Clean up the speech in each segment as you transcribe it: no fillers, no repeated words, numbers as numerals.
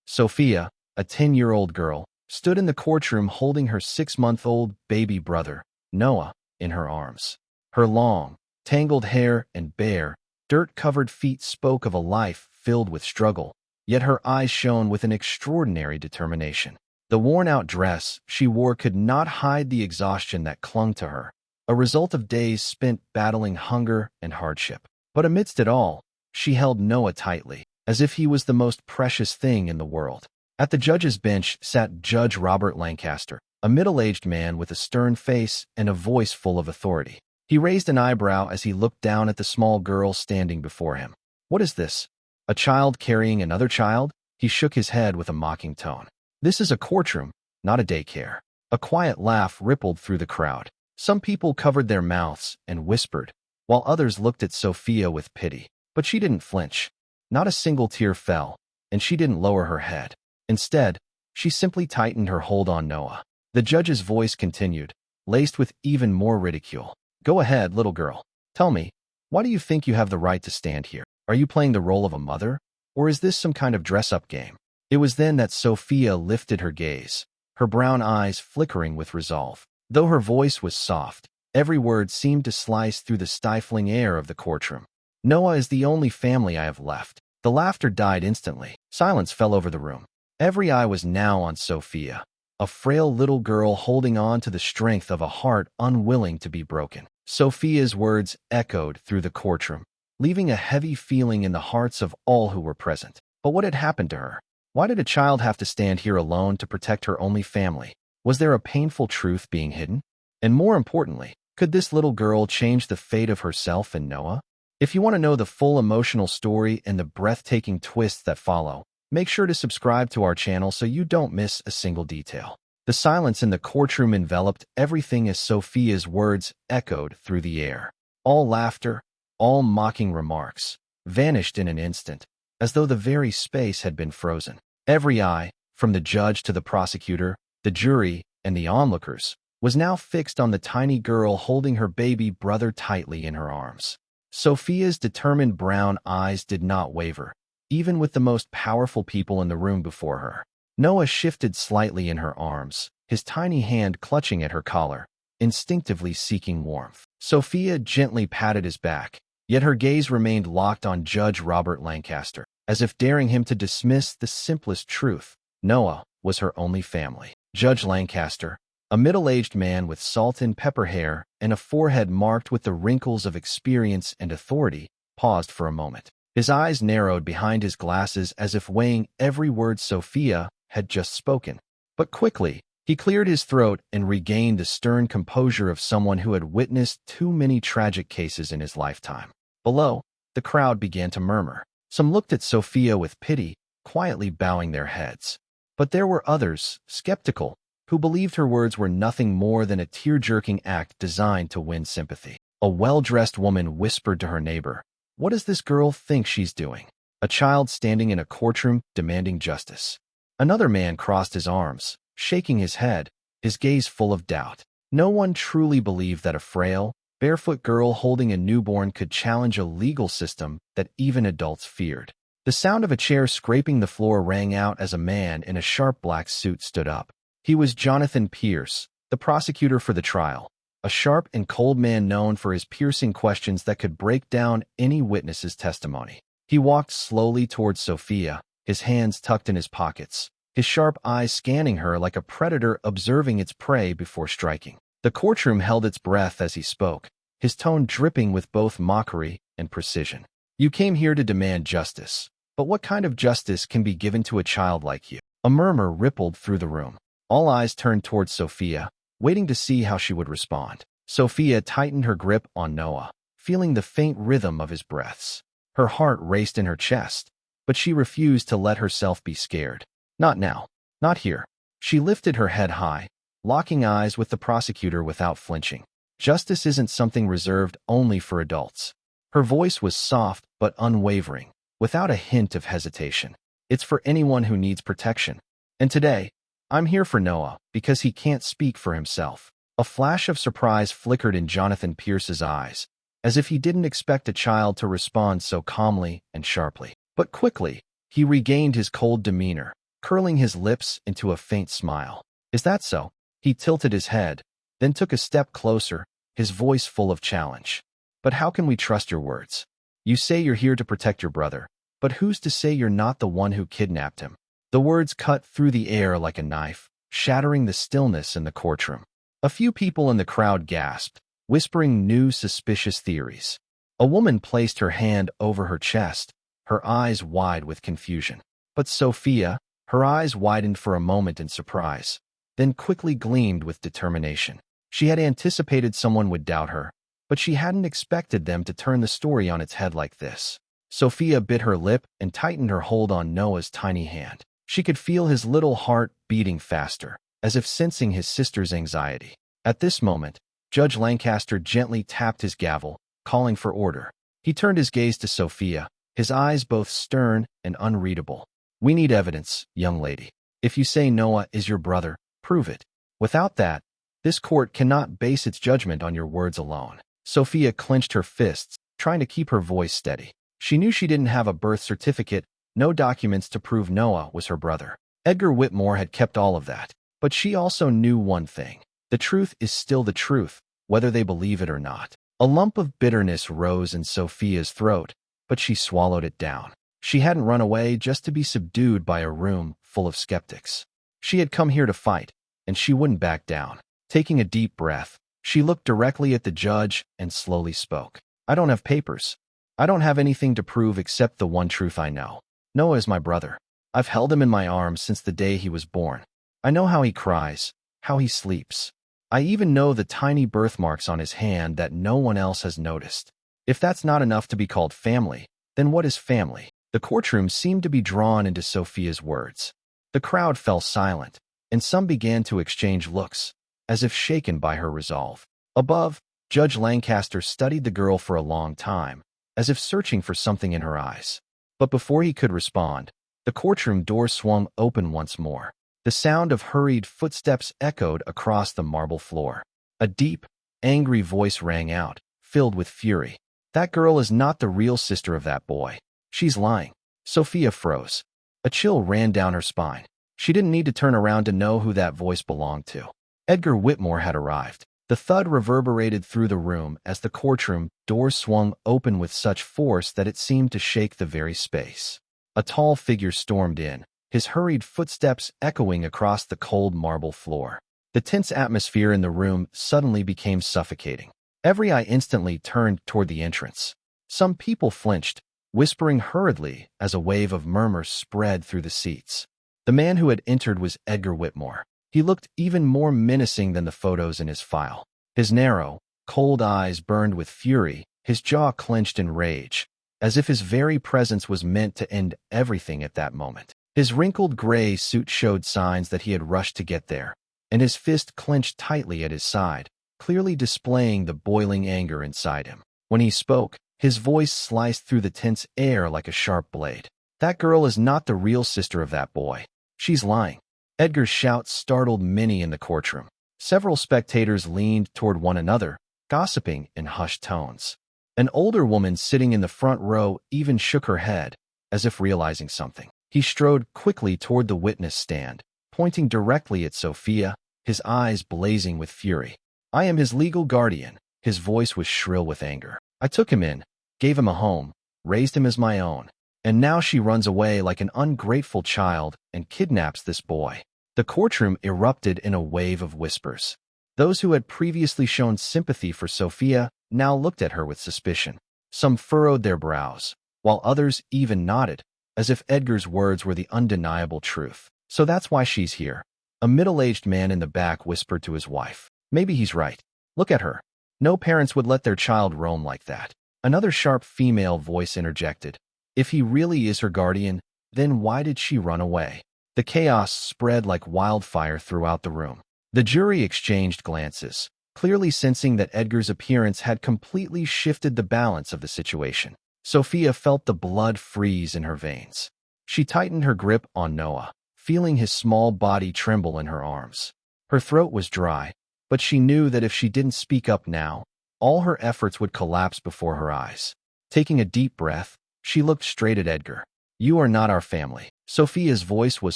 Sophia, a 10-year-old girl, stood in the courtroom holding her 6-month-old baby brother, Noah, in her arms. Her long, tangled hair and bare, dirt-covered feet spoke of a life filled with struggle, yet her eyes shone with an extraordinary determination. The worn-out dress she wore could not hide the exhaustion that clung to her, a result of days spent battling hunger and hardship. But amidst it all, she held Noah tightly, as if he was the most precious thing in the world. At the judge's bench sat Judge Robert Lancaster, a middle-aged man with a stern face and a voice full of authority. He raised an eyebrow as he looked down at the small girl standing before him. "What is this? A child carrying another child?" He shook his head with a mocking tone. "This is a courtroom, not a daycare." A quiet laugh rippled through the crowd. Some people covered their mouths and whispered, while others looked at Sophia with pity. But she didn't flinch. Not a single tear fell, and she didn't lower her head. Instead, she simply tightened her hold on Noah. The judge's voice continued, laced with even more ridicule. "Go ahead, little girl. Tell me, why do you think you have the right to stand here? Are you playing the role of a mother? Or is this some kind of dress-up game?" It was then that Sophia lifted her gaze, her brown eyes flickering with resolve. Though her voice was soft, every word seemed to slice through the stifling air of the courtroom. "Noah is the only family I have left." The laughter died instantly. Silence fell over the room. Every eye was now on Sophia, a frail little girl holding on to the strength of a heart unwilling to be broken. Sophia's words echoed through the courtroom, leaving a heavy feeling in the hearts of all who were present. But what had happened to her? Why did a child have to stand here alone to protect her only family? Was there a painful truth being hidden? And more importantly, could this little girl change the fate of herself and Noah? If you want to know the full emotional story and the breathtaking twists that follow, make sure to subscribe to our channel so you don't miss a single detail. The silence in the courtroom enveloped everything as Sophia's words echoed through the air. All laughter, all mocking remarks, vanished in an instant, as though the very space had been frozen. Every eye, from the judge to the prosecutor, the jury, and the onlookers, was now fixed on the tiny girl holding her baby brother tightly in her arms. Sophia's determined brown eyes did not waver, even with the most powerful people in the room before her. Noah shifted slightly in her arms, his tiny hand clutching at her collar, instinctively seeking warmth. Sophia gently patted his back, yet her gaze remained locked on Judge Robert Lancaster, as if daring him to dismiss the simplest truth. Noah was her only family. Judge Lancaster, a middle-aged man with salt and pepper hair and a forehead marked with the wrinkles of experience and authority, paused for a moment. His eyes narrowed behind his glasses as if weighing every word Sophia had just spoken. But quickly, he cleared his throat and regained the stern composure of someone who had witnessed too many tragic cases in his lifetime. Below, the crowd began to murmur. Some looked at Sophia with pity, quietly bowing their heads. But there were others, skeptical, who believed her words were nothing more than a tear-jerking act designed to win sympathy. A well-dressed woman whispered to her neighbor, "What does this girl think she's doing?" A child standing in a courtroom demanding justice. Another man crossed his arms, shaking his head, his gaze full of doubt. No one truly believed that a frail, barefoot girl holding a newborn could challenge a legal system that even adults feared. The sound of a chair scraping the floor rang out as a man in a sharp black suit stood up. He was Jonathan Pierce, the prosecutor for the trial, a sharp and cold man known for his piercing questions that could break down any witness's testimony. He walked slowly towards Sophia, his hands tucked in his pockets, his sharp eyes scanning her like a predator observing its prey before striking. The courtroom held its breath as he spoke, his tone dripping with both mockery and precision. "You came here to demand justice, but what kind of justice can be given to a child like you?" A murmur rippled through the room. All eyes turned towards Sophia, waiting to see how she would respond. Sophia tightened her grip on Noah, feeling the faint rhythm of his breaths. Her heart raced in her chest, but she refused to let herself be scared. "Not now. Not here." She lifted her head high, locking eyes with the prosecutor without flinching. "Justice isn't something reserved only for adults." Her voice was soft but unwavering, without a hint of hesitation. "It's for anyone who needs protection. And today, I'm here for Noah because he can't speak for himself." A flash of surprise flickered in Jonathan Pierce's eyes, as if he didn't expect a child to respond so calmly and sharply. But quickly, he regained his cold demeanor, curling his lips into a faint smile. Is that so? He tilted his head, then took a step closer, his voice full of challenge. But how can we trust your words? You say you're here to protect your brother, but who's to say you're not the one who kidnapped him? The words cut through the air like a knife, shattering the stillness in the courtroom. A few people in the crowd gasped, whispering new suspicious theories. A woman placed her hand over her chest, her eyes wide with confusion. But Sophia, her eyes widened for a moment in surprise, then quickly gleamed with determination. She had anticipated someone would doubt her, but she hadn't expected them to turn the story on its head like this. Sophia bit her lip and tightened her hold on Noah's tiny hand. She could feel his little heart beating faster, as if sensing his sister's anxiety. At this moment, Judge Lancaster gently tapped his gavel, calling for order. He turned his gaze to Sophia, his eyes both stern and unreadable. We need evidence, young lady. If you say Noah is your brother, prove it. Without that, this court cannot base its judgment on your words alone. Sophia clenched her fists, trying to keep her voice steady. She knew she didn't have a birth certificate, no documents to prove Noah was her brother. Edgar Whitmore had kept all of that. But she also knew one thing. The truth is still the truth, whether they believe it or not. A lump of bitterness rose in Sophia's throat, but she swallowed it down. She hadn't run away just to be subdued by a room full of skeptics. She had come here to fight, and she wouldn't back down. Taking a deep breath, she looked directly at the judge and slowly spoke. I don't have papers. I don't have anything to prove except the one truth I know. Noah is my brother. I've held him in my arms since the day he was born. I know how he cries, how he sleeps. I even know the tiny birthmarks on his hand that no one else has noticed. If that's not enough to be called family, then what is family? The courtroom seemed to be drawn into Sophia's words. The crowd fell silent, and some began to exchange looks, as if shaken by her resolve. Above, Judge Lancaster studied the girl for a long time, as if searching for something in her eyes. But before he could respond, the courtroom door swung open once more. The sound of hurried footsteps echoed across the marble floor. A deep, angry voice rang out, filled with fury. That girl is not the real sister of that boy. She's lying. Sophia froze. A chill ran down her spine. She didn't need to turn around to know who that voice belonged to. Edgar Whitmore had arrived. The thud reverberated through the room as the courtroom door swung open with such force that it seemed to shake the very space. A tall figure stormed in, his hurried footsteps echoing across the cold marble floor. The tense atmosphere in the room suddenly became suffocating. Every eye instantly turned toward the entrance. Some people flinched, whispering hurriedly as a wave of murmurs spread through the seats. The man who had entered was Edgar Whitmore. He looked even more menacing than the photos in his file. His narrow, cold eyes burned with fury, his jaw clenched in rage, as if his very presence was meant to end everything at that moment. His wrinkled gray suit showed signs that he had rushed to get there, and his fist clenched tightly at his side, clearly displaying the boiling anger inside him. When he spoke, his voice sliced through the tense air like a sharp blade. That girl is not the real sister of that boy. She's lying. Edgar's shout startled many in the courtroom. Several spectators leaned toward one another, gossiping in hushed tones. An older woman sitting in the front row even shook her head, as if realizing something. He strode quickly toward the witness stand, pointing directly at Sophia, his eyes blazing with fury. I am his legal guardian. His voice was shrill with anger. I took him in, gave him a home, raised him as my own, and now she runs away like an ungrateful child and kidnaps this boy. The courtroom erupted in a wave of whispers. Those who had previously shown sympathy for Sophia now looked at her with suspicion. Some furrowed their brows, while others even nodded, as if Edgar's words were the undeniable truth. So that's why she's here. A middle-aged man in the back whispered to his wife. Maybe he's right. Look at her. No parents would let their child roam like that. Another sharp female voice interjected. If he really is her guardian, then why did she run away? The chaos spread like wildfire throughout the room. The jury exchanged glances, clearly sensing that Edgar's appearance had completely shifted the balance of the situation. Sophia felt the blood freeze in her veins. She tightened her grip on Noah, feeling his small body tremble in her arms. Her throat was dry, but she knew that if she didn't speak up now, all her efforts would collapse before her eyes. Taking a deep breath, she looked straight at Edgar. You are not our family. Sophia's voice was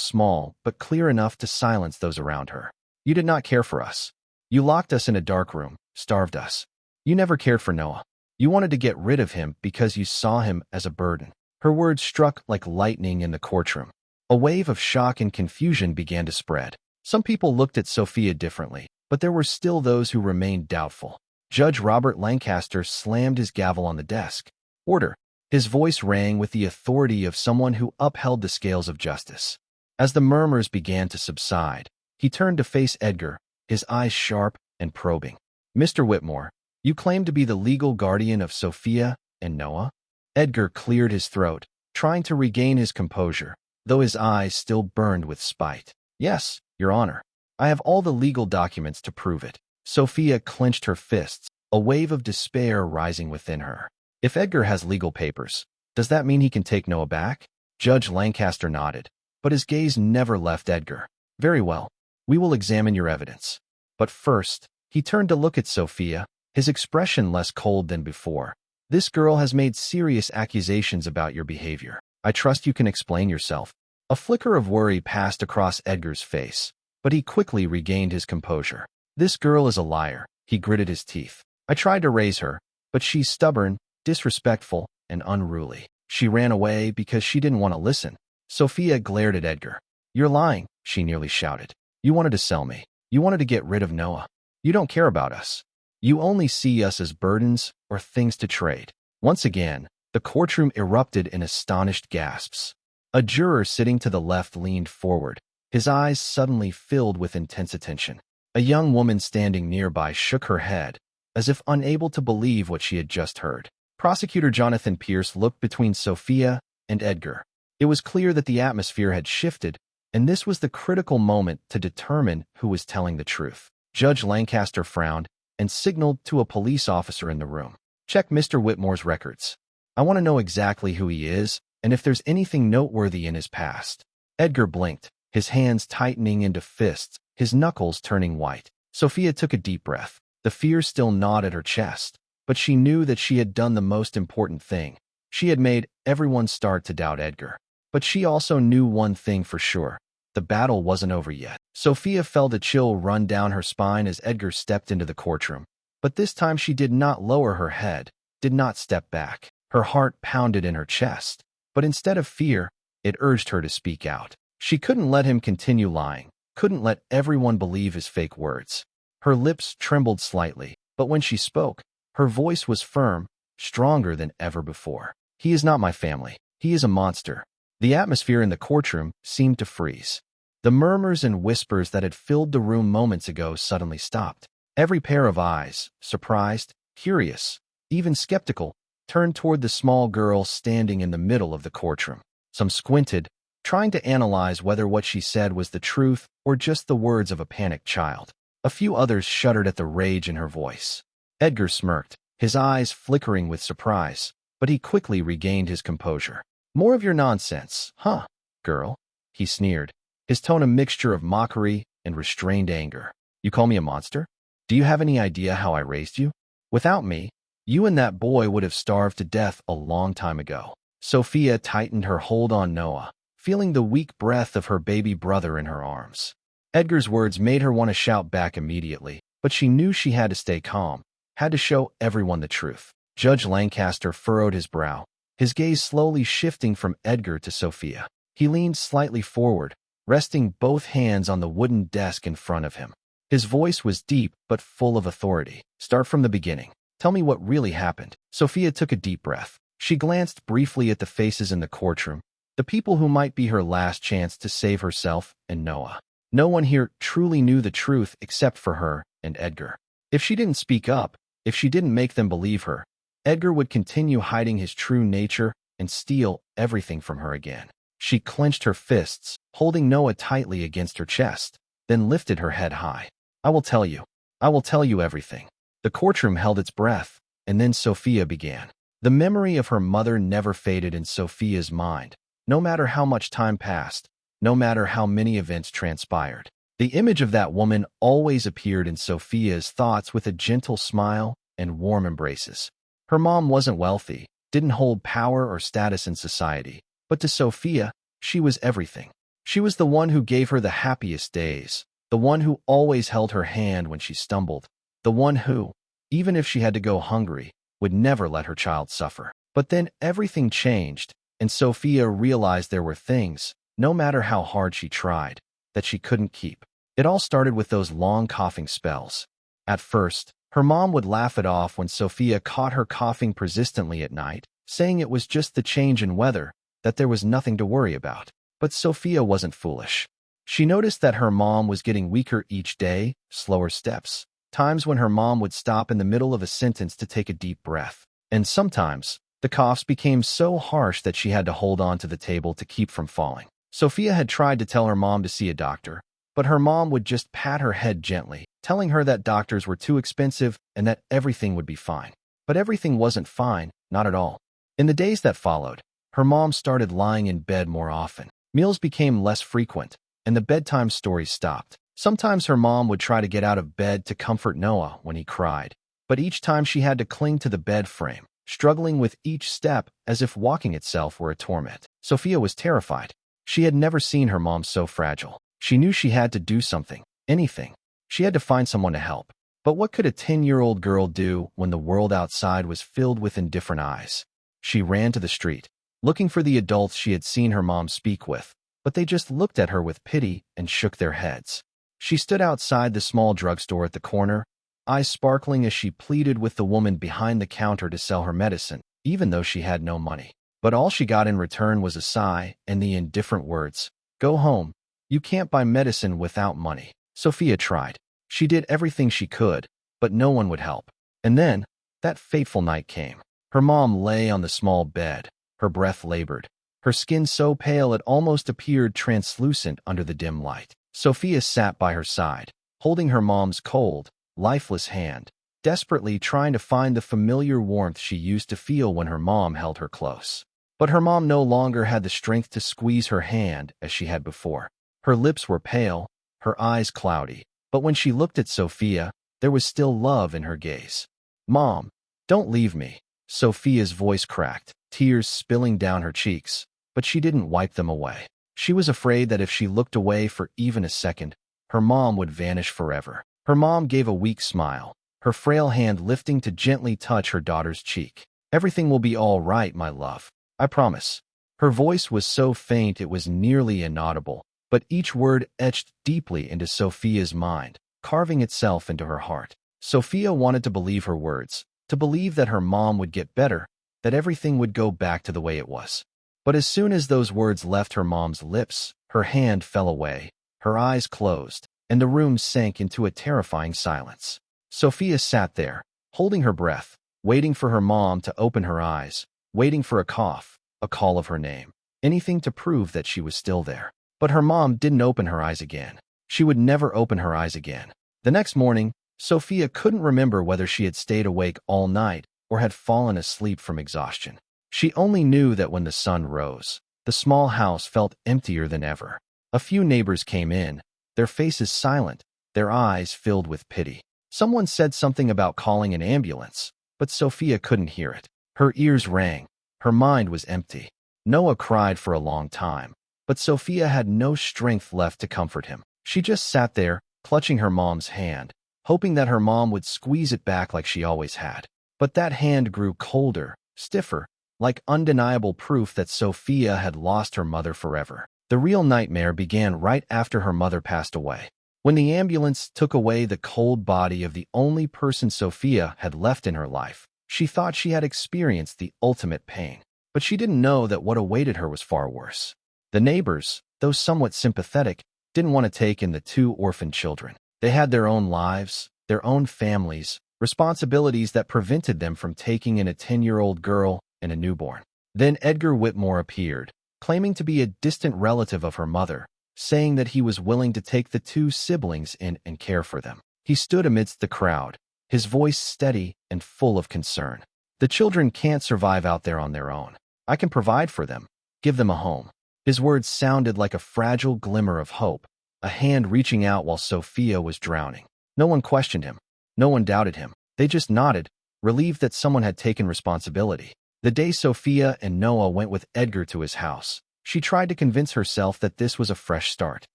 small, but clear enough to silence those around her. You did not care for us. You locked us in a dark room, starved us. You never cared for Noah. You wanted to get rid of him because you saw him as a burden. Her words struck like lightning in the courtroom. A wave of shock and confusion began to spread. Some people looked at Sophia differently, but there were still those who remained doubtful. Judge Robert Lancaster slammed his gavel on the desk. Order. His voice rang with the authority of someone who upheld the scales of justice. As the murmurs began to subside, he turned to face Edgar, his eyes sharp and probing. Mr. Whitmore, you claim to be the legal guardian of Sophia and Noah? Edgar cleared his throat, trying to regain his composure, though his eyes still burned with spite. Yes, Your Honor. I have all the legal documents to prove it. Sophia clenched her fists, a wave of despair rising within her. If Edgar has legal papers, does that mean he can take Noah back? Judge Lancaster nodded, but his gaze never left Edgar. Very well. We will examine your evidence. But first, he turned to look at Sophia, his expression less cold than before. This girl has made serious accusations about your behavior. I trust you can explain yourself. A flicker of worry passed across Edgar's face, but he quickly regained his composure. This girl is a liar, he gritted his teeth. I tried to raise her, but she's stubborn, disrespectful, and unruly. She ran away because she didn't want to listen. Sophia glared at Edgar. You're lying, she nearly shouted. You wanted to sell me. You wanted to get rid of Noah. You don't care about us. You only see us as burdens or things to trade. Once again, the courtroom erupted in astonished gasps. A juror sitting to the left leaned forward, his eyes suddenly filled with intense attention. A young woman standing nearby shook her head, as if unable to believe what she had just heard. Prosecutor Jonathan Pierce looked between Sophia and Edgar. It was clear that the atmosphere had shifted, and this was the critical moment to determine who was telling the truth. Judge Lancaster frowned and signaled to a police officer in the room. Check Mr. Whitmore's records. I want to know exactly who he is and if there's anything noteworthy in his past. Edgar blinked, his hands tightening into fists, his knuckles turning white. Sophia took a deep breath. The fear still gnawed at her chest, but she knew that she had done the most important thing. She had made everyone start to doubt Edgar. But she also knew one thing for sure. The battle wasn't over yet. Sophia felt a chill run down her spine as Edgar stepped into the courtroom. But this time she did not lower her head, did not step back. Her heart pounded in her chest. But instead of fear, it urged her to speak out. She couldn't let him continue lying, couldn't let everyone believe his fake words. Her lips trembled slightly, but when she spoke, her voice was firm, stronger than ever before. He is not my family. He is a monster. The atmosphere in the courtroom seemed to freeze. The murmurs and whispers that had filled the room moments ago suddenly stopped. Every pair of eyes, surprised, curious, even skeptical, turned toward the small girl standing in the middle of the courtroom. Some squinted, trying to analyze whether what she said was the truth or just the words of a panicked child. A few others shuddered at the rage in her voice. Edgar smirked, his eyes flickering with surprise, but he quickly regained his composure. More of your nonsense, huh, girl? He sneered, his tone a mixture of mockery and restrained anger. You call me a monster? Do you have any idea how I raised you? Without me, you and that boy would have starved to death a long time ago. Sophia tightened her hold on Noah, feeling the weak breath of her baby brother in her arms. Edgar's words made her want to shout back immediately, but she knew she had to stay calm, had to show everyone the truth. Judge Lancaster furrowed his brow, his gaze slowly shifting from Edgar to Sophia. He leaned slightly forward, resting both hands on the wooden desk in front of him. His voice was deep but full of authority. Start from the beginning. Tell me what really happened. Sophia took a deep breath. She glanced briefly at the faces in the courtroom, the people who might be her last chance to save herself and Noah. No one here truly knew the truth except for her and Edgar. If she didn't speak up, if she didn't make them believe her, Edgar would continue hiding his true nature and steal everything from her again. She clenched her fists, holding Noah tightly against her chest, then lifted her head high. I will tell you. I will tell you everything. The courtroom held its breath, and then Sophia began. The memory of her mother never faded in Sophia's mind, no matter how much time passed, no matter how many events transpired. The image of that woman always appeared in Sophia's thoughts with a gentle smile and warm embraces. Her mom wasn't wealthy, didn't hold power or status in society, But to Sophia, she was everything. She was the one who gave her the happiest days, the one who always held her hand when she stumbled, the one who, even if she had to go hungry, would never let her child suffer. But then everything changed, and Sophia realized there were things, no matter how hard she tried, that she couldn't keep. It all started with those long coughing spells. At first, her mom would laugh it off when Sophia caught her coughing persistently at night, saying it was just the change in weather, that there was nothing to worry about. But Sophia wasn't foolish. She noticed that her mom was getting weaker each day, slower steps, times when her mom would stop in the middle of a sentence to take a deep breath. And sometimes, the coughs became so harsh that she had to hold on to the table to keep from falling. Sophia had tried to tell her mom to see a doctor, but her mom would just pat her head gently, telling her that doctors were too expensive and that everything would be fine. But everything wasn't fine, not at all. In the days that followed, her mom started lying in bed more often. Meals became less frequent, and the bedtime stories stopped. Sometimes her mom would try to get out of bed to comfort Noah when he cried, but each time she had to cling to the bed frame, struggling with each step as if walking itself were a torment. Sophia was terrified. She had never seen her mom so fragile. She knew she had to do something, anything. She had to find someone to help. But what could a 10-year-old girl do when the world outside was filled with indifferent eyes? She ran to the street, looking for the adults she had seen her mom speak with, but they just looked at her with pity and shook their heads. She stood outside the small drugstore at the corner, eyes sparkling as she pleaded with the woman behind the counter to sell her medicine, even though she had no money. But all she got in return was a sigh and the indifferent words, "Go home. You can't buy medicine without money." Sophia tried. She did everything she could, but no one would help. And then, that fateful night came. Her mom lay on the small bed, her breath labored, her skin so pale it almost appeared translucent under the dim light. Sophia sat by her side, holding her mom's cold, lifeless hand, desperately trying to find the familiar warmth she used to feel when her mom held her close. But her mom no longer had the strength to squeeze her hand as she had before. Her lips were pale, her eyes cloudy, but when she looked at Sophia, there was still love in her gaze. "Mom, don't leave me." Sophia's voice cracked, tears spilling down her cheeks, but she didn't wipe them away. She was afraid that if she looked away for even a second, her mom would vanish forever. Her mom gave a weak smile, her frail hand lifting to gently touch her daughter's cheek. "Everything will be all right, my love. I promise." Her voice was so faint it was nearly inaudible, but each word etched deeply into Sophia's mind, carving itself into her heart. Sophia wanted to believe her words, to believe that her mom would get better, that everything would go back to the way it was. But as soon as those words left her mom's lips, her hand fell away, her eyes closed, and the room sank into a terrifying silence. Sophia sat there, holding her breath, waiting for her mom to open her eyes, waiting for a cough, a call of her name, anything to prove that she was still there. But her mom didn't open her eyes again. She would never open her eyes again. The next morning, Sophia couldn't remember whether she had stayed awake all night or had fallen asleep from exhaustion. She only knew that when the sun rose, the small house felt emptier than ever. A few neighbors came in, their faces silent, their eyes filled with pity. Someone said something about calling an ambulance, but Sophia couldn't hear it. Her ears rang. Her mind was empty. Noah cried for a long time, but Sophia had no strength left to comfort him. She just sat there, clutching her mom's hand, hoping that her mom would squeeze it back like she always had. But that hand grew colder, stiffer, like undeniable proof that Sophia had lost her mother forever. The real nightmare began right after her mother passed away. When the ambulance took away the cold body of the only person Sophia had left in her life, she thought she had experienced the ultimate pain. But she didn't know that what awaited her was far worse. The neighbors, though somewhat sympathetic, didn't want to take in the two orphan children. They had their own lives, their own families, responsibilities that prevented them from taking in a 10-year-old girl and a newborn. Then Edgar Whitmore appeared, claiming to be a distant relative of her mother, saying that he was willing to take the two siblings in and care for them. He stood amidst the crowd, his voice steady and full of concern. "The children can't survive out there on their own. I can provide for them, give them a home." His words sounded like a fragile glimmer of hope, a hand reaching out while Sophia was drowning. No one questioned him. No one doubted him. They just nodded, relieved that someone had taken responsibility. The day Sophia and Noah went with Edgar to his house, she tried to convince herself that this was a fresh start.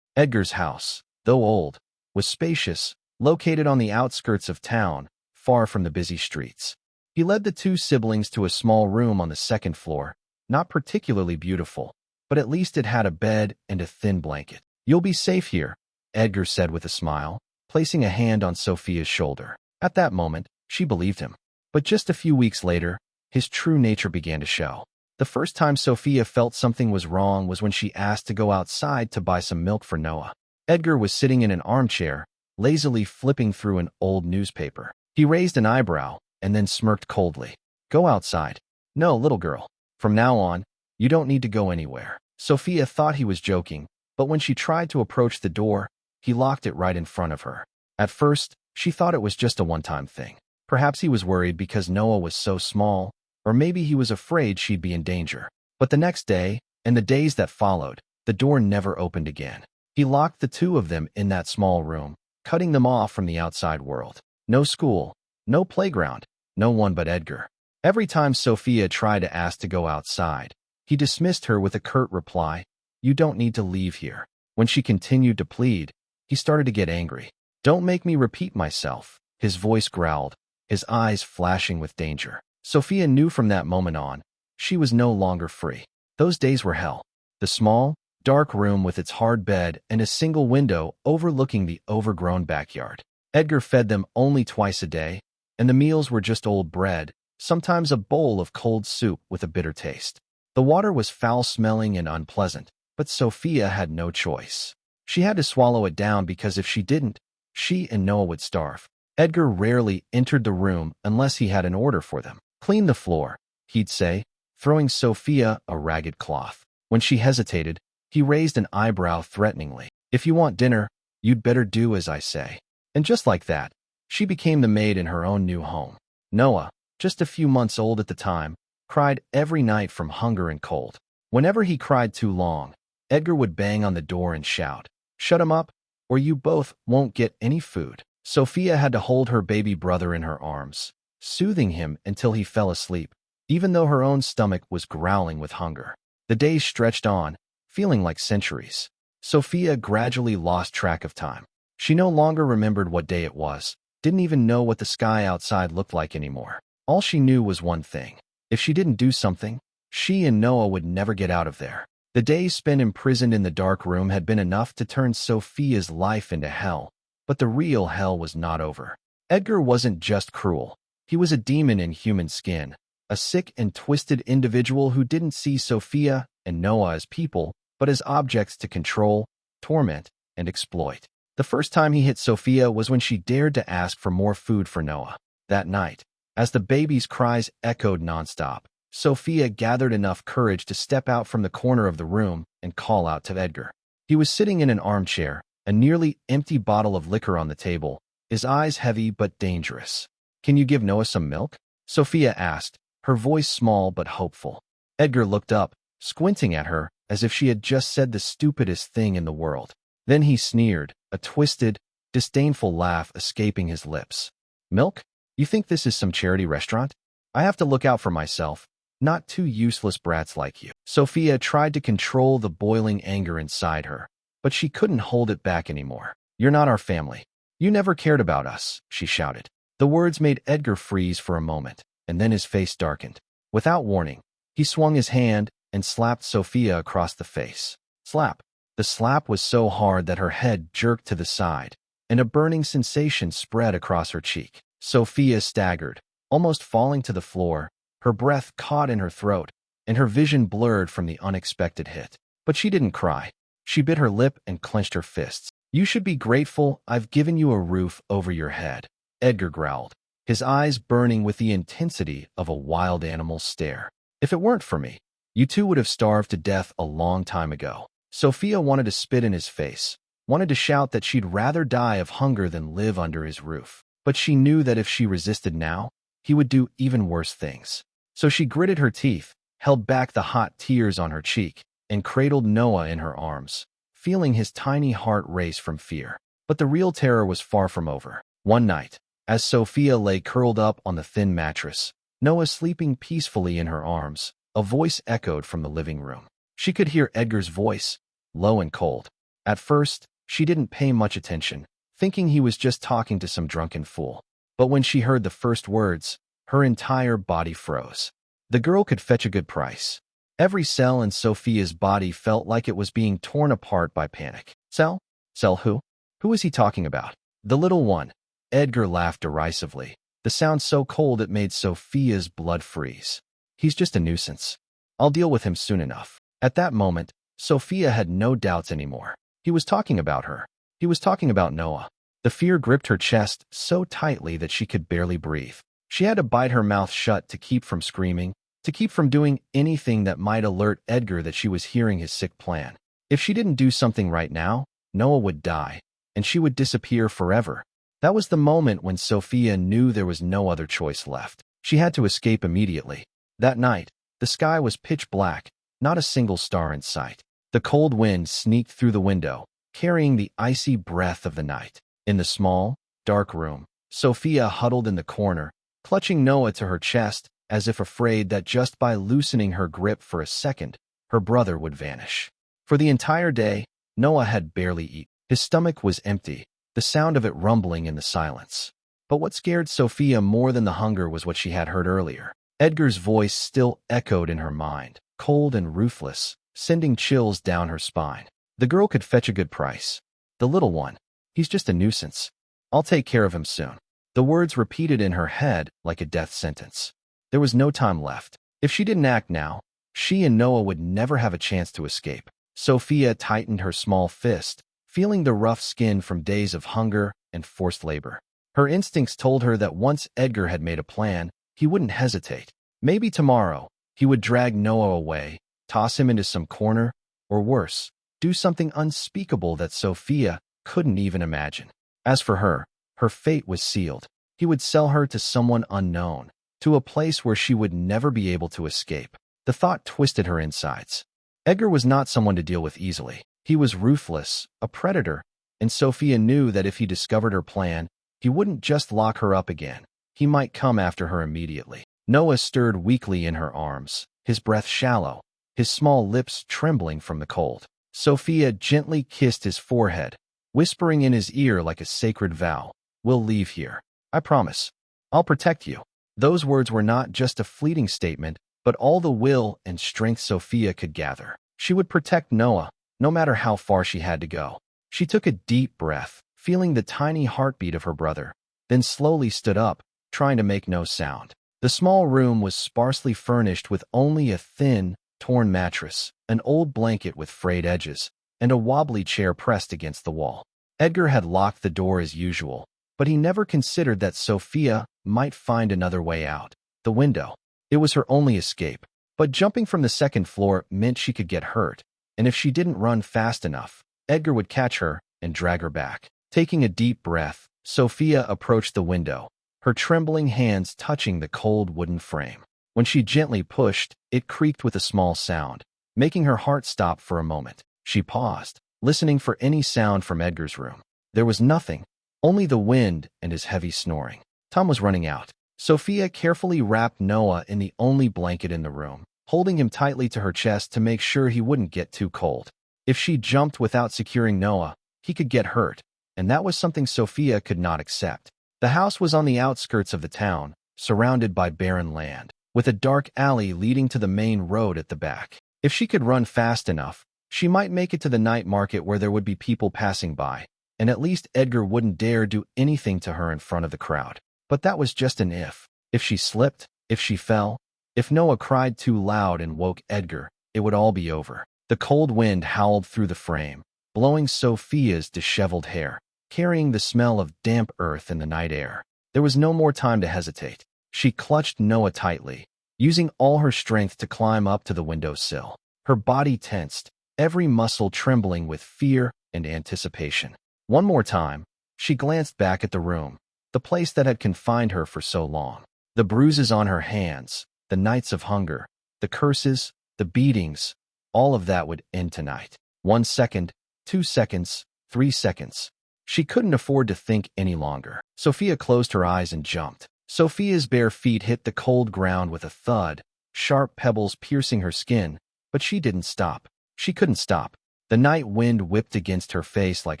Edgar's house, though old, was spacious, located on the outskirts of town, far from the busy streets. He led the two siblings to a small room on the second floor, not particularly beautiful, but at least it had a bed and a thin blanket. "You'll be safe here," Edgar said with a smile, placing a hand on Sophia's shoulder. At that moment, she believed him. But just a few weeks later, his true nature began to show. The first time Sophia felt something was wrong was when she asked to go outside to buy some milk for Noah. Edgar was sitting in an armchair, lazily flipping through an old newspaper. He raised an eyebrow and then smirked coldly. "Go outside." "No, little girl. From now on, you don't need to go anywhere." Sophia thought he was joking, but when she tried to approach the door, he locked it right in front of her. At first, she thought it was just a one-time thing. Perhaps he was worried because Noah was so small, or maybe he was afraid she'd be in danger. But the next day, and the days that followed, the door never opened again. He locked the two of them in that small room, cutting them off from the outside world. No school, no playground, no one but Edgar. Every time Sophia tried to ask to go outside, he dismissed her with a curt reply, "You don't need to leave here." When she continued to plead, he started to get angry. "Don't make me repeat myself," his voice growled, his eyes flashing with danger. Sophia knew from that moment on, she was no longer free. Those days were hell. The small, dark room with its hard bed and a single window overlooking the overgrown backyard. Edgar fed them only twice a day, and the meals were just old bread, sometimes a bowl of cold soup with a bitter taste. The water was foul-smelling and unpleasant, but Sophia had no choice. She had to swallow it down because if she didn't, she and Noah would starve. Edgar rarely entered the room unless he had an order for them. "Clean the floor," he'd say, throwing Sophia a ragged cloth. When she hesitated, he raised an eyebrow threateningly. "If you want dinner, you'd better do as I say." And just like that, she became the maid in her own new home. Noah, just a few months old at the time, cried every night from hunger and cold. Whenever he cried too long, Edgar would bang on the door and shout, "Shut him up, or you both won't get any food." Sophia had to hold her baby brother in her arms, soothing him until he fell asleep, even though her own stomach was growling with hunger. The days stretched on, feeling like centuries. Sophia gradually lost track of time. She no longer remembered what day it was, didn't even know what the sky outside looked like anymore. All she knew was one thing. If she didn't do something, she and Noah would never get out of there. The days spent imprisoned in the dark room had been enough to turn Sophia's life into hell, but the real hell was not over. Edgar wasn't just cruel. He was a demon in human skin, a sick and twisted individual who didn't see Sophia and Noah as people, but as objects to control, torment, and exploit. The first time he hit Sophia was when she dared to ask for more food for Noah. That night, as the baby's cries echoed nonstop, Sophia gathered enough courage to step out from the corner of the room and call out to Edgar. He was sitting in an armchair, a nearly empty bottle of liquor on the table, his eyes heavy but dangerous. "Can you give Noah some milk?" Sophia asked, her voice small but hopeful. Edgar looked up, squinting at her as if she had just said the stupidest thing in the world. Then he sneered, a twisted, disdainful laugh escaping his lips. "Milk? You think this is some charity restaurant? I have to look out for myself, not two useless brats like you." Sophia tried to control the boiling anger inside her, but she couldn't hold it back anymore. "You're not our family. You never cared about us," she shouted. The words made Edgar freeze for a moment, and then his face darkened. Without warning, he swung his hand and slapped Sophia across the face. Slap. The slap was so hard that her head jerked to the side, and a burning sensation spread across her cheek. Sophia staggered, almost falling to the floor, her breath caught in her throat, and her vision blurred from the unexpected hit. But she didn't cry. She bit her lip and clenched her fists. "You should be grateful I've given you a roof over your head," Edgar growled, his eyes burning with the intensity of a wild animal's stare. "If it weren't for me, you two would have starved to death a long time ago." Sophia wanted to spit in his face, wanted to shout that she'd rather die of hunger than live under his roof. But she knew that if she resisted now, he would do even worse things. So she gritted her teeth, held back the hot tears on her cheek, and cradled Noah in her arms, feeling his tiny heart race from fear. But the real terror was far from over. One night, as Sophia lay curled up on the thin mattress, Noah sleeping peacefully in her arms, a voice echoed from the living room. She could hear Edgar's voice, low and cold. At first, she didn't pay much attention, thinking he was just talking to some drunken fool. But when she heard the first words, her entire body froze. The girl could fetch a good price. Every cell in Sophia's body felt like it was being torn apart by panic. Cell? Cell who? Who is he talking about? The little one. Edgar laughed derisively. The sound so cold it made Sophia's blood freeze. He's just a nuisance. I'll deal with him soon enough. At that moment, Sophia had no doubts anymore. He was talking about her. He was talking about Noah. The fear gripped her chest so tightly that she could barely breathe. She had to bite her mouth shut to keep from screaming, to keep from doing anything that might alert Edgar that she was hearing his sick plan. If she didn't do something right now, Noah would die, and she would disappear forever. That was the moment when Sophia knew there was no other choice left. She had to escape immediately. That night, the sky was pitch black, not a single star in sight. The cold wind sneaked through the window, carrying the icy breath of the night. In the small, dark room, Sophia huddled in the corner, clutching Noah to her chest, as if afraid that just by loosening her grip for a second, her brother would vanish. For the entire day, Noah had barely eaten. His stomach was empty, the sound of it rumbling in the silence. But what scared Sophia more than the hunger was what she had heard earlier. Edgar's voice still echoed in her mind, cold and ruthless, sending chills down her spine. The girl could fetch a good price. The little one. He's just a nuisance. I'll take care of him soon. The words repeated in her head like a death sentence. There was no time left. If she didn't act now, she and Noah would never have a chance to escape. Sophia tightened her small fist, feeling the rough skin from days of hunger and forced labor. Her instincts told her that once Edgar had made a plan, he wouldn't hesitate. Maybe tomorrow, he would drag Noah away, toss him into some corner, or worse, do something unspeakable that Sophia couldn't even imagine. As for her, her fate was sealed. He would sell her to someone unknown, to a place where she would never be able to escape. The thought twisted her insides. Edgar was not someone to deal with easily. He was ruthless, a predator, and Sophia knew that if he discovered her plan, he wouldn't just lock her up again. He might come after her immediately. Noah stirred weakly in her arms, his breath shallow, his small lips trembling from the cold. Sophia gently kissed his forehead, whispering in his ear like a sacred vow, "We'll leave here. I promise. I'll protect you." Those words were not just a fleeting statement, but all the will and strength Sophia could gather. She would protect Noah, no matter how far she had to go. She took a deep breath, feeling the tiny heartbeat of her brother, then slowly stood up, trying to make no sound. The small room was sparsely furnished with only a thin, torn mattress, an old blanket with frayed edges, and a wobbly chair pressed against the wall. Edgar had locked the door as usual, but he never considered that Sophia might find another way out. The window. It was her only escape, but jumping from the second floor meant she could get hurt, and if she didn't run fast enough, Edgar would catch her and drag her back. Taking a deep breath, Sophia approached the window, her trembling hands touching the cold wooden frame. When she gently pushed, it creaked with a small sound, making her heart stop for a moment. She paused, listening for any sound from Edgar's room. There was nothing, only the wind and his heavy snoring. Time was running out. Sophia carefully wrapped Noah in the only blanket in the room, holding him tightly to her chest to make sure he wouldn't get too cold. If she jumped without securing Noah, he could get hurt, and that was something Sophia could not accept. The house was on the outskirts of the town, surrounded by barren land, with a dark alley leading to the main road at the back. If she could run fast enough, she might make it to the night market where there would be people passing by, and at least Edgar wouldn't dare do anything to her in front of the crowd. But that was just an if. If she slipped, if she fell, if Noah cried too loud and woke Edgar, it would all be over. The cold wind howled through the frame, blowing Sophia's disheveled hair, carrying the smell of damp earth in the night air. There was no more time to hesitate. She clutched Noah tightly, using all her strength to climb up to the windowsill. Her body tensed, every muscle trembling with fear and anticipation. One more time, she glanced back at the room, the place that had confined her for so long. The bruises on her hands, the nights of hunger, the curses, the beatings, all of that would end tonight. 1 second, 2 seconds, 3 seconds. She couldn't afford to think any longer. Sophia closed her eyes and jumped. Sophia's bare feet hit the cold ground with a thud, sharp pebbles piercing her skin, but she didn't stop. She couldn't stop. The night wind whipped against her face like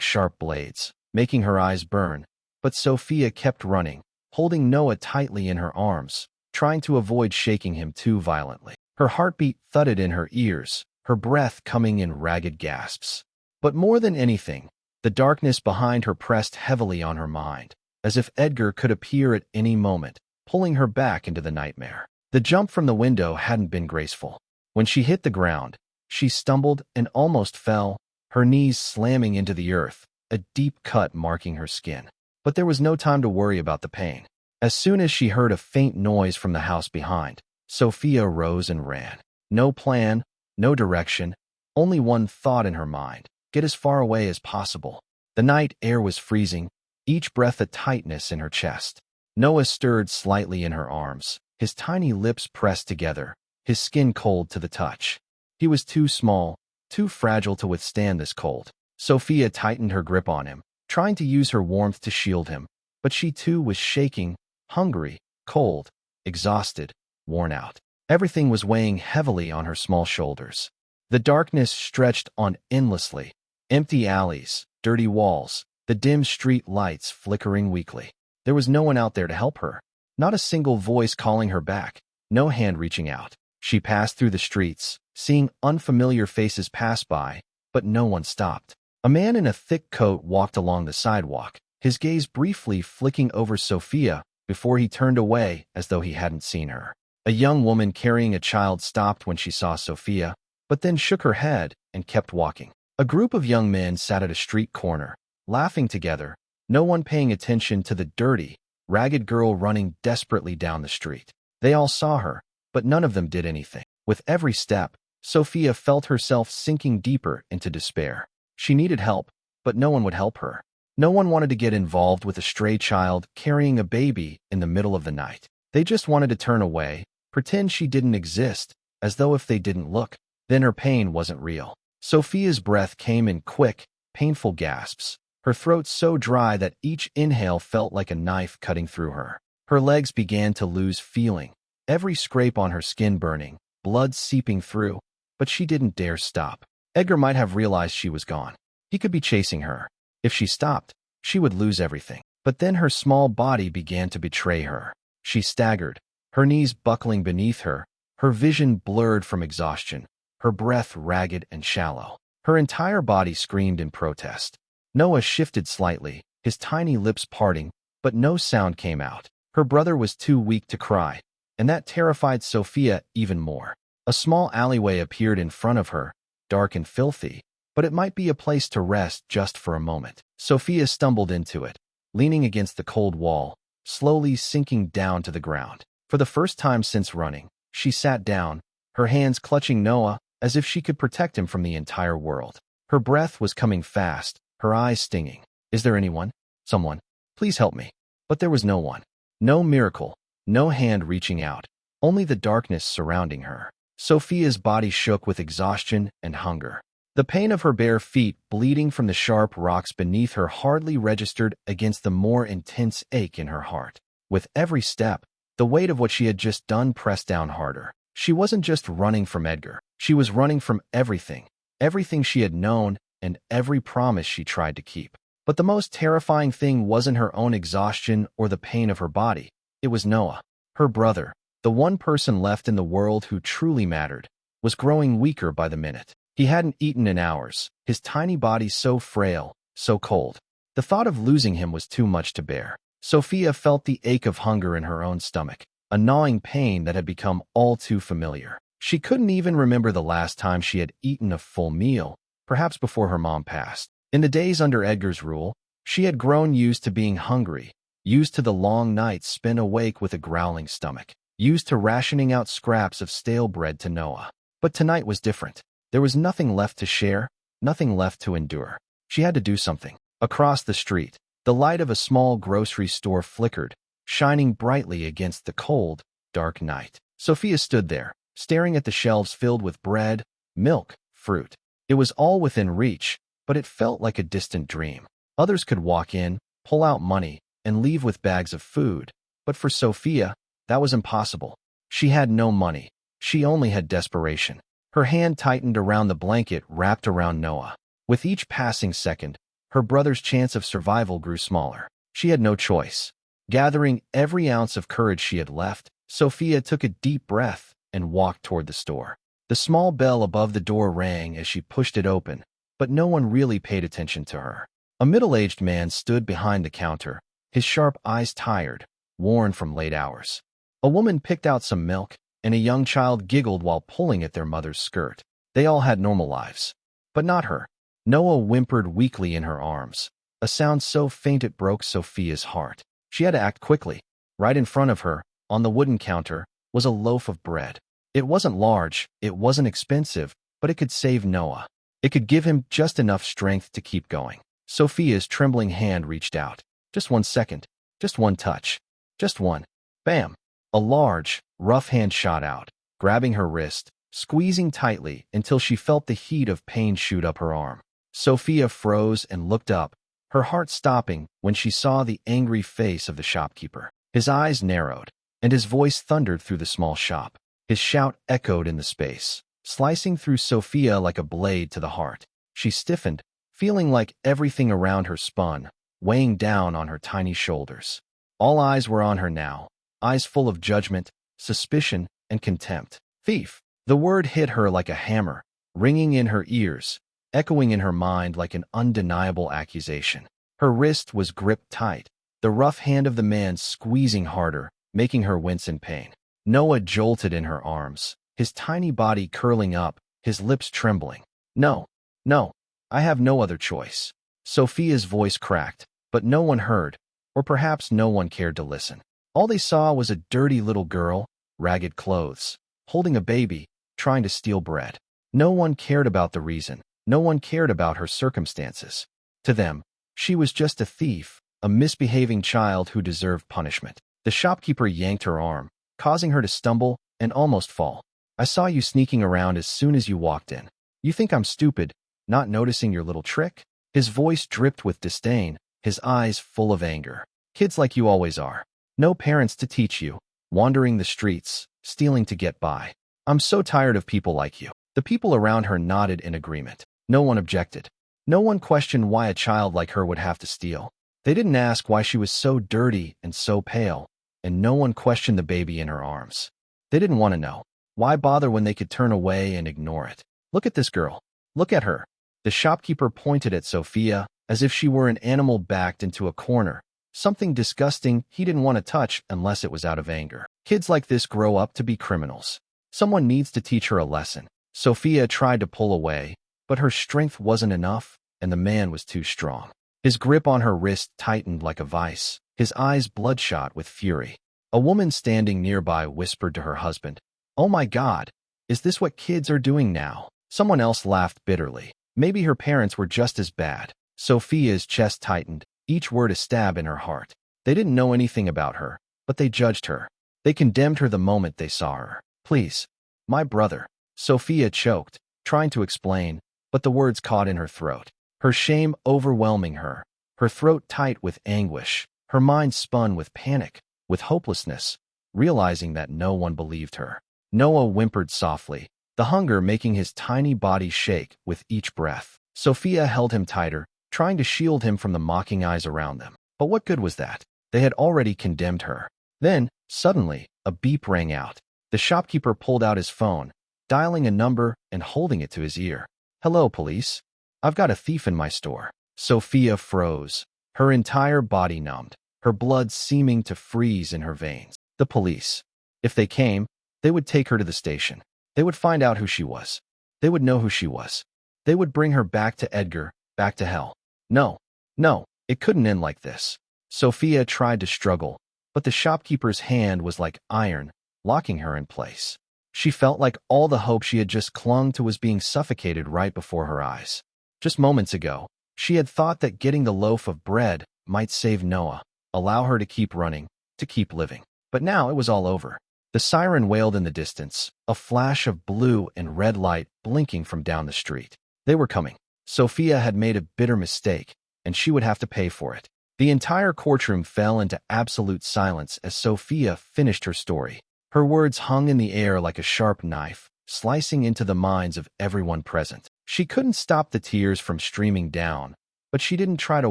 sharp blades, making her eyes burn, but Sophia kept running, holding Noah tightly in her arms, trying to avoid shaking him too violently. Her heartbeat thudded in her ears, her breath coming in ragged gasps. But more than anything, the darkness behind her pressed heavily on her mind, as if Edgar could appear at any moment, pulling her back into the nightmare. The jump from the window hadn't been graceful. When she hit the ground, she stumbled and almost fell, her knees slamming into the earth, a deep cut marking her skin. But there was no time to worry about the pain. As soon as she heard a faint noise from the house behind, Sophia rose and ran. No plan, no direction, only one thought in her mind: get as far away as possible. The night air was freezing, each breath a tightness in her chest. Noah stirred slightly in her arms, his tiny lips pressed together, his skin cold to the touch. He was too small, too fragile to withstand this cold. Sophia tightened her grip on him, trying to use her warmth to shield him, but she too was shaking, hungry, cold, exhausted, worn out. Everything was weighing heavily on her small shoulders. The darkness stretched on endlessly. Empty alleys, dirty walls, the dim street lights flickering weakly. There was no one out there to help her. Not a single voice calling her back, no hand reaching out. She passed through the streets, seeing unfamiliar faces pass by, but no one stopped. A man in a thick coat walked along the sidewalk, his gaze briefly flicking over Sophia before he turned away as though he hadn't seen her. A young woman carrying a child stopped when she saw Sophia, but then shook her head and kept walking. A group of young men sat at a street corner, laughing together, no one paying attention to the dirty, ragged girl running desperately down the street. They all saw her, but none of them did anything. With every step, Sophia felt herself sinking deeper into despair. She needed help, but no one would help her. No one wanted to get involved with a stray child carrying a baby in the middle of the night. They just wanted to turn away, pretend she didn't exist, as though if they didn't look, then her pain wasn't real. Sophia's breath came in quick, painful gasps, her throat so dry that each inhale felt like a knife cutting through her. Her legs began to lose feeling, every scrape on her skin burning, blood seeping through, but she didn't dare stop. Edgar might have realized she was gone. He could be chasing her. If she stopped, she would lose everything. But then her small body began to betray her. She staggered, her knees buckling beneath her, her vision blurred from exhaustion, her breath ragged and shallow. Her entire body screamed in protest. Noah shifted slightly, his tiny lips parting, but no sound came out. Her brother was too weak to cry, and that terrified Sophia even more. A small alleyway appeared in front of her, dark and filthy, but it might be a place to rest just for a moment. Sophia stumbled into it, leaning against the cold wall, slowly sinking down to the ground. For the first time since running, she sat down, her hands clutching Noah as if she could protect him from the entire world. Her breath was coming fast, her eyes stinging. Is there anyone? Someone? Please help me. But there was no one. No miracle, no hand reaching out, only the darkness surrounding her. Sophia's body shook with exhaustion and hunger. The pain of her bare feet bleeding from the sharp rocks beneath her hardly registered against the more intense ache in her heart. With every step, the weight of what she had just done pressed down harder. She wasn't just running from Edgar. She was running from everything. Everything she had known and every promise she tried to keep. But the most terrifying thing wasn't her own exhaustion or the pain of her body. It was Noah. Her brother, the one person left in the world who truly mattered, was growing weaker by the minute. He hadn't eaten in hours, his tiny body so frail, so cold. The thought of losing him was too much to bear. Sophia felt the ache of hunger in her own stomach, a gnawing pain that had become all too familiar. She couldn't even remember the last time she had eaten a full meal, perhaps before her mom passed. In the days under Edgar's rule, she had grown used to being hungry, used to the long nights spent awake with a growling stomach, used to rationing out scraps of stale bread to Noah. But tonight was different. There was nothing left to share, nothing left to endure. She had to do something. Across the street, the light of a small grocery store flickered, shining brightly against the cold, dark night. Sophia stood there, staring at the shelves filled with bread, milk, fruit. It was all within reach, but it felt like a distant dream. Others could walk in, pull out money, and leave with bags of food, But for Sophia, that was impossible. She had no money. She only had desperation. Her hand tightened around the blanket wrapped around Noah. With each passing second, her brother's chance of survival grew smaller. She had no choice. Gathering every ounce of courage she had left, Sophia took a deep breath and walked toward the store. The small bell above the door rang as she pushed it open, but no one really paid attention to her. A middle-aged man stood behind the counter, his sharp eyes tired, worn from late hours. A woman picked out some milk, and a young child giggled while pulling at their mother's skirt. They all had normal lives. But not her. Noah whimpered weakly in her arms, a sound so faint it broke Sophia's heart. She had to act quickly. Right in front of her, on the wooden counter, was a loaf of bread. It wasn't large, it wasn't expensive, but it could save Noah. It could give him just enough strength to keep going. Sophia's trembling hand reached out. Just 1 second. Just one touch. Just one. Bam! A large, rough hand shot out, grabbing her wrist, squeezing tightly until she felt the heat of pain shoot up her arm. Sophia froze and looked up, her heart stopping when she saw the angry face of the shopkeeper. His eyes narrowed, and his voice thundered through the small shop. His shout echoed in the space, slicing through Sophia like a blade to the heart. She stiffened, feeling like everything around her spun, weighing down on her tiny shoulders. All eyes were on her now, eyes full of judgment, suspicion, and contempt. Thief! The word hit her like a hammer, ringing in her ears, echoing in her mind like an undeniable accusation. Her wrist was gripped tight, the rough hand of the man squeezing harder, making her wince in pain. Noah jolted in her arms, his tiny body curling up, his lips trembling. No, no, I have no other choice. Sophia's voice cracked, but no one heard, or perhaps no one cared to listen. All they saw was a dirty little girl, ragged clothes, holding a baby, trying to steal bread. No one cared about the reason. No one cared about her circumstances. To them, she was just a thief, a misbehaving child who deserved punishment. The shopkeeper yanked her arm, causing her to stumble and almost fall. I saw you sneaking around as soon as you walked in. You think I'm stupid, not noticing your little trick? His voice dripped with disdain, his eyes full of anger. Kids like you always are. No parents to teach you, wandering the streets, stealing to get by. I'm so tired of people like you. The people around her nodded in agreement. No one objected. No one questioned why a child like her would have to steal. They didn't ask why she was so dirty and so pale, and no one questioned the baby in her arms. They didn't want to know. Why bother when they could turn away and ignore it? Look at this girl. Look at her. The shopkeeper pointed at Sophia as if she were an animal backed into a corner, something disgusting he didn't want to touch unless it was out of anger. Kids like this grow up to be criminals. Someone needs to teach her a lesson. Sophia tried to pull away, but her strength wasn't enough, and the man was too strong. His grip on her wrist tightened like a vice, his eyes bloodshot with fury. A woman standing nearby whispered to her husband, "Oh my God, is this what kids are doing now?" Someone else laughed bitterly. Maybe her parents were just as bad. Sophia's chest tightened, each word a stab in her heart. They didn't know anything about her, but they judged her. They condemned her the moment they saw her. "Please, my brother." Sophia choked, trying to explain, but the words caught in her throat. Her shame overwhelming her, her throat tight with anguish, her mind spun with panic, with hopelessness, realizing that no one believed her. Noah whimpered softly, the hunger making his tiny body shake with each breath. Sophia held him tighter, trying to shield him from the mocking eyes around them. But what good was that? They had already condemned her. Then, suddenly, a beep rang out. The shopkeeper pulled out his phone, dialing a number and holding it to his ear. "Hello, police. I've got a thief in my store." Sophia froze, her entire body numbed, her blood seeming to freeze in her veins. The police. If they came, they would take her to the station. They would find out who she was. They would know who she was. They would bring her back to Edgar, back to hell. No, no, it couldn't end like this. Sophia tried to struggle, but the shopkeeper's hand was like iron, locking her in place. She felt like all the hope she had just clung to was being suffocated right before her eyes. Just moments ago, she had thought that getting the loaf of bread might save Noah, allow her to keep running, to keep living. But now it was all over. The siren wailed in the distance, a flash of blue and red light blinking from down the street. They were coming. Sophia had made a bitter mistake, and she would have to pay for it. The entire courtroom fell into absolute silence as Sophia finished her story. Her words hung in the air like a sharp knife, slicing into the minds of everyone present. She couldn't stop the tears from streaming down, but she didn't try to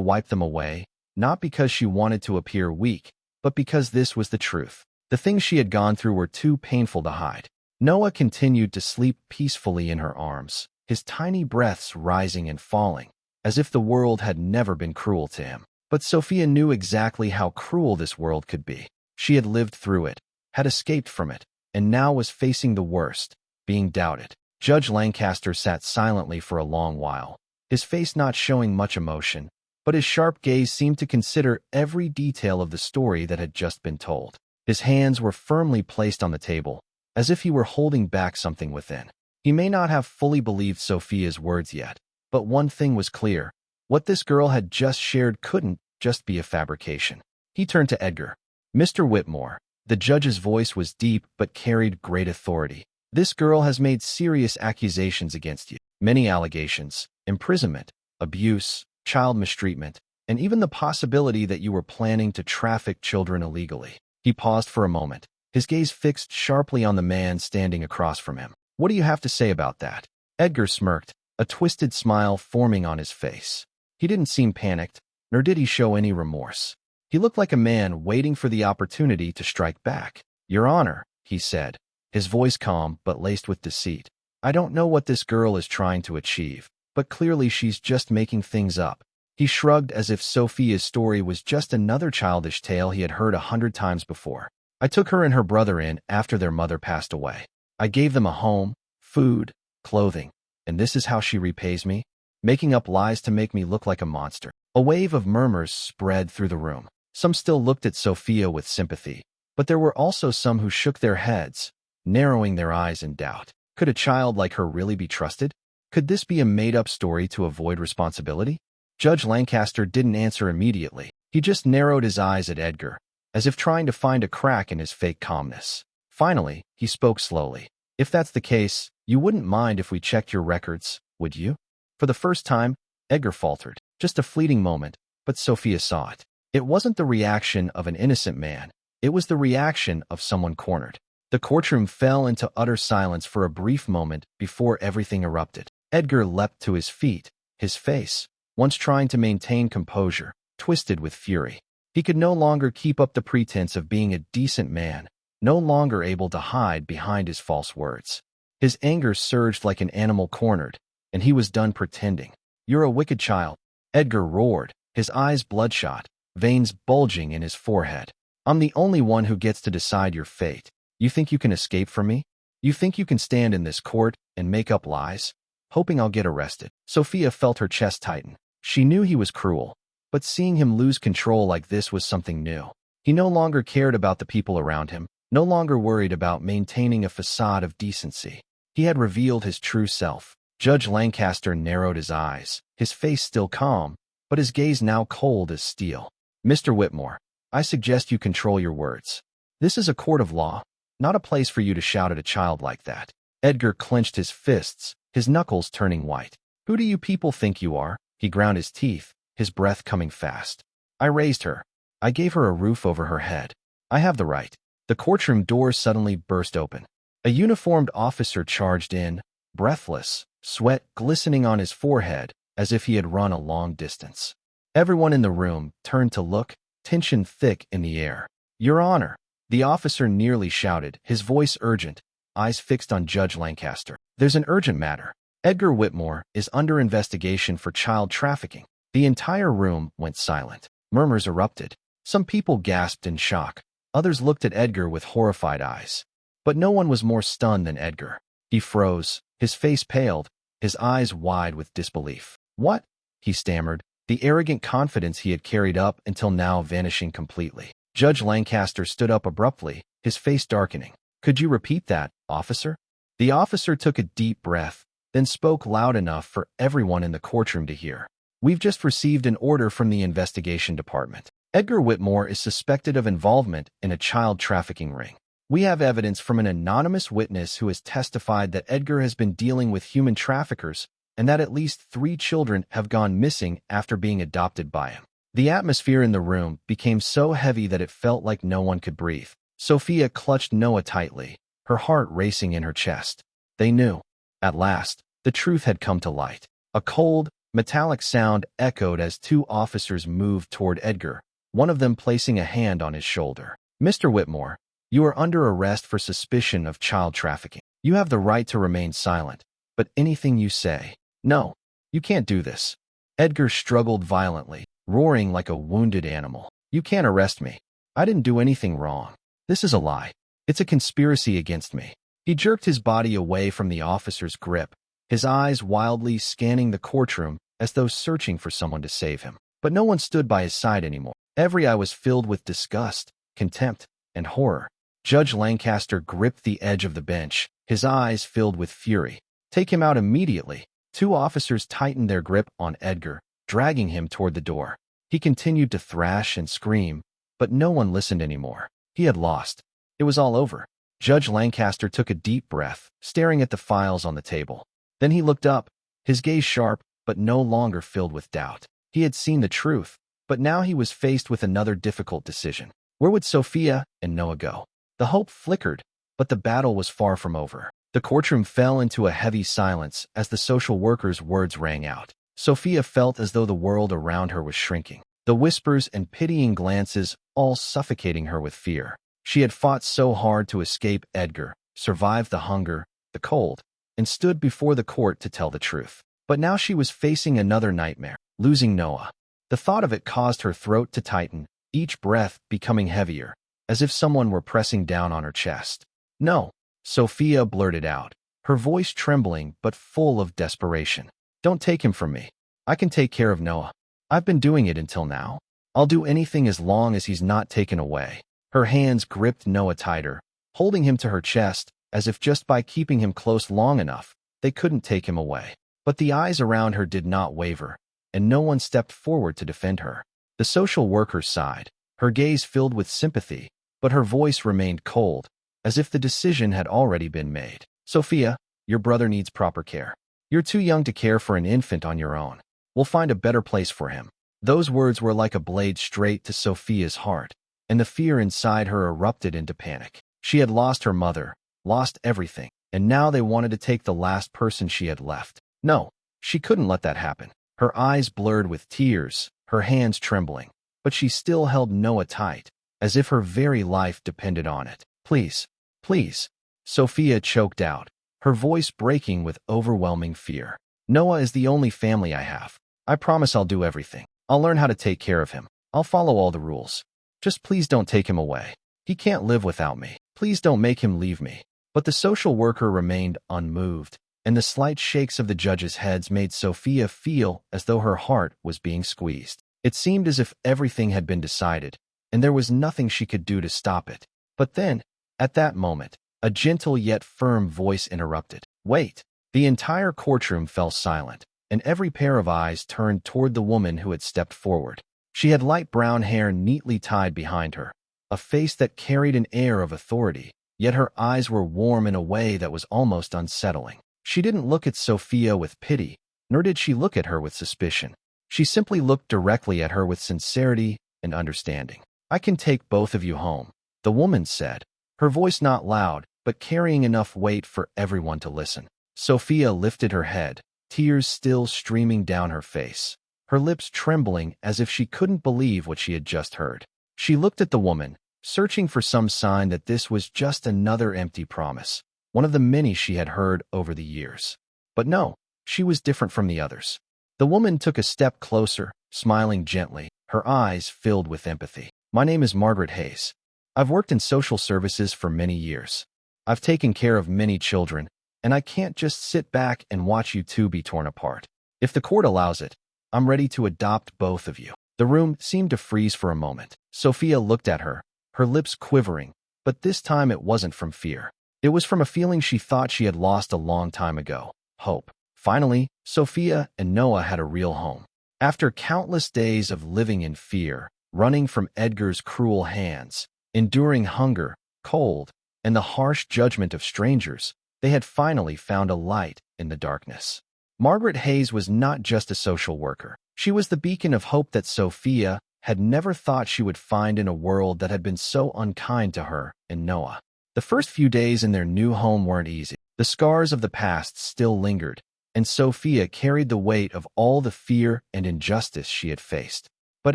wipe them away, not because she wanted to appear weak, but because this was the truth. The things she had gone through were too painful to hide. Noah continued to sleep peacefully in her arms, his tiny breaths rising and falling, as if the world had never been cruel to him. But Sophia knew exactly how cruel this world could be. She had lived through it, had escaped from it, and now was facing the worst, being doubted. Judge Lancaster sat silently for a long while, his face not showing much emotion, but his sharp gaze seemed to consider every detail of the story that had just been told. His hands were firmly placed on the table, as if he were holding back something within. He may not have fully believed Sophia's words yet, but one thing was clear. What this girl had just shared couldn't just be a fabrication. He turned to Edgar. "Mr. Whitmore." The judge's voice was deep but carried great authority. "This girl has made serious accusations against you. Many allegations: imprisonment, abuse, child mistreatment, and even the possibility that you were planning to traffic children illegally." He paused for a moment, his gaze fixed sharply on the man standing across from him. "What do you have to say about that?" Edgar smirked, a twisted smile forming on his face. He didn't seem panicked, nor did he show any remorse. He looked like a man waiting for the opportunity to strike back. "Your Honor," he said, his voice calm but laced with deceit. "I don't know what this girl is trying to achieve, but clearly she's just making things up." He shrugged as if Sophia's story was just another childish tale he had heard 100 times before. "I took her and her brother in after their mother passed away. I gave them a home, food, clothing, and this is how she repays me? Making up lies to make me look like a monster." A wave of murmurs spread through the room. Some still looked at Sophia with sympathy, but there were also some who shook their heads, narrowing their eyes in doubt. Could a child like her really be trusted? Could this be a made-up story to avoid responsibility? Judge Lancaster didn't answer immediately. He just narrowed his eyes at Edgar, as if trying to find a crack in his fake calmness. Finally, he spoke slowly. "If that's the case, you wouldn't mind if we checked your records, would you?" For the first time, Edgar faltered. Just a fleeting moment, but Sophia saw it. It wasn't the reaction of an innocent man. It was the reaction of someone cornered. The courtroom fell into utter silence for a brief moment before everything erupted. Edgar leapt to his feet, his face, once trying to maintain composure, twisted with fury. He could no longer keep up the pretense of being a decent man, no longer able to hide behind his false words. His anger surged like an animal cornered, and he was done pretending. "You're a wicked child," Edgar roared, his eyes bloodshot, veins bulging in his forehead. "I'm the only one who gets to decide your fate. You think you can escape from me? You think you can stand in this court and make up lies, hoping I'll get arrested?" Sophia felt her chest tighten. She knew he was cruel, but seeing him lose control like this was something new. He no longer cared about the people around him, no longer worried about maintaining a facade of decency. He had revealed his true self. Judge Lancaster narrowed his eyes, his face still calm, but his gaze now cold as steel. "Mr. Whitmore, I suggest you control your words. This is a court of law, not a place for you to shout at a child like that." Edgar clenched his fists, his knuckles turning white. "Who do you people think you are?" He ground his teeth, his breath coming fast. "I raised her. I gave her a roof over her head. I have the right." The courtroom doors suddenly burst open. A uniformed officer charged in, breathless, sweat glistening on his forehead as if he had run a long distance. Everyone in the room turned to look, tension thick in the air. "Your Honor," the officer nearly shouted, his voice urgent, eyes fixed on Judge Lancaster. "There's an urgent matter. Edgar Whitmore is under investigation for child trafficking." The entire room went silent. Murmurs erupted. Some people gasped in shock. Others looked at Edgar with horrified eyes. But no one was more stunned than Edgar. He froze, his face paled, his eyes wide with disbelief. "What?" he stammered, the arrogant confidence he had carried up until now vanishing completely. Judge Lancaster stood up abruptly, his face darkening. "Could you repeat that, officer?" The officer took a deep breath, then spoke loud enough for everyone in the courtroom to hear. "We've just received an order from the investigation department. Edgar Whitmore is suspected of involvement in a child trafficking ring. We have evidence from an anonymous witness who has testified that Edgar has been dealing with human traffickers and that at least 3 children have gone missing after being adopted by him. The atmosphere in the room became so heavy that it felt like no one could breathe. Sophia clutched Noah tightly, her heart racing in her chest. They knew. At last, the truth had come to light. A cold, metallic sound echoed as two officers moved toward Edgar, one of them placing a hand on his shoulder. "Mr. Whitmore, you are under arrest for suspicion of child trafficking. You have the right to remain silent, but anything you say—" "No, you can't do this." Edgar struggled violently, roaring like a wounded animal. "You can't arrest me. I didn't do anything wrong. This is a lie. It's a conspiracy against me." He jerked his body away from the officer's grip, his eyes wildly scanning the courtroom as though searching for someone to save him. But no one stood by his side anymore. Every eye was filled with disgust, contempt, and horror. Judge Lancaster gripped the edge of the bench, his eyes filled with fury. "Take him out immediately." Two officers tightened their grip on Edgar, dragging him toward the door. He continued to thrash and scream, but no one listened anymore. He had lost. It was all over. Judge Lancaster took a deep breath, staring at the files on the table. Then he looked up, his gaze sharp, but no longer filled with doubt. He had seen the truth, but now he was faced with another difficult decision. Where would Sophia and Noah go? The hope flickered, but the battle was far from over. The courtroom fell into a heavy silence as the social worker's words rang out. Sophia felt as though the world around her was shrinking, the whispers and pitying glances all suffocating her with fear. She had fought so hard to escape Edgar, survived the hunger, the cold, and stood before the court to tell the truth. But now she was facing another nightmare, losing Noah. The thought of it caused her throat to tighten, each breath becoming heavier, as if someone were pressing down on her chest. "No," Sophia blurted out, her voice trembling but full of desperation. "Don't take him from me. I can take care of Noah. I've been doing it until now. I'll do anything as long as he's not taken away." Her hands gripped Noah tighter, holding him to her chest, as if just by keeping him close long enough, they couldn't take him away. But the eyes around her did not waver, and no one stepped forward to defend her. The social worker sighed, her gaze filled with sympathy, but her voice remained cold, as if the decision had already been made. "Sophia, your brother needs proper care. You're too young to care for an infant on your own. We'll find a better place for him." Those words were like a blade straight to Sophia's heart, and the fear inside her erupted into panic. She had lost her mother, lost everything, and now they wanted to take the last person she had left. No, she couldn't let that happen. Her eyes blurred with tears, her hands trembling, but she still held Noah tight, as if her very life depended on it. "Please, please," Sophia choked out, her voice breaking with overwhelming fear. "Noah is the only family I have. I promise I'll do everything. I'll learn how to take care of him. I'll follow all the rules. Just please don't take him away. He can't live without me. Please don't make him leave me." But the social worker remained unmoved, and the slight shakes of the judges' heads made Sophia feel as though her heart was being squeezed. It seemed as if everything had been decided, and there was nothing she could do to stop it. But then, at that moment, a gentle yet firm voice interrupted. "Wait." The entire courtroom fell silent, and every pair of eyes turned toward the woman who had stepped forward. She had light brown hair neatly tied behind her, a face that carried an air of authority, yet her eyes were warm in a way that was almost unsettling. She didn't look at Sophia with pity, nor did she look at her with suspicion. She simply looked directly at her with sincerity and understanding. "I can take both of you home," the woman said, her voice not loud, but carrying enough weight for everyone to listen. Sophia lifted her head, tears still streaming down her face, her lips trembling as if she couldn't believe what she had just heard. She looked at the woman, searching for some sign that this was just another empty promise, one of the many she had heard over the years. But no, she was different from the others. The woman took a step closer, smiling gently, her eyes filled with empathy. "My name is Margaret Hayes. I've worked in social services for many years. I've taken care of many children, and I can't just sit back and watch you two be torn apart. If the court allows it, I'm ready to adopt both of you." The room seemed to freeze for a moment. Sophia looked at her, her lips quivering, but this time it wasn't from fear. It was from a feeling she thought she had lost a long time ago: hope. Finally, Sophia and Noah had a real home. After countless days of living in fear, running from Edgar's cruel hands, enduring hunger, cold, and the harsh judgment of strangers, they had finally found a light in the darkness. Margaret Hayes was not just a social worker. She was the beacon of hope that Sophia had never thought she would find in a world that had been so unkind to her and Noah. The first few days in their new home weren't easy. The scars of the past still lingered, and Sophia carried the weight of all the fear and injustice she had faced. But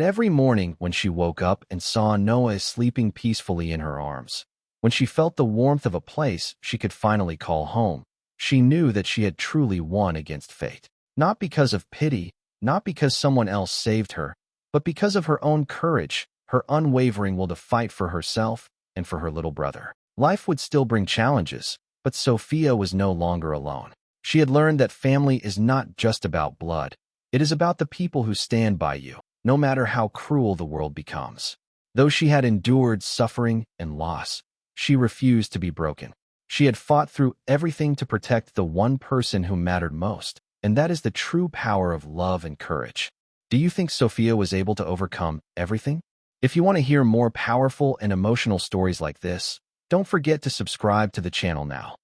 every morning when she woke up and saw Noah sleeping peacefully in her arms, when she felt the warmth of a place she could finally call home, she knew that she had truly won against fate. Not because of pity, not because someone else saved her, but because of her own courage, her unwavering will to fight for herself and for her little brother. Life would still bring challenges, but Sophia was no longer alone. She had learned that family is not just about blood. It is about the people who stand by you, no matter how cruel the world becomes. Though she had endured suffering and loss, she refused to be broken. She had fought through everything to protect the one person who mattered most, and that is the true power of love and courage. Do you think Sophia was able to overcome everything? If you want to hear more powerful and emotional stories like this, don't forget to subscribe to the channel now.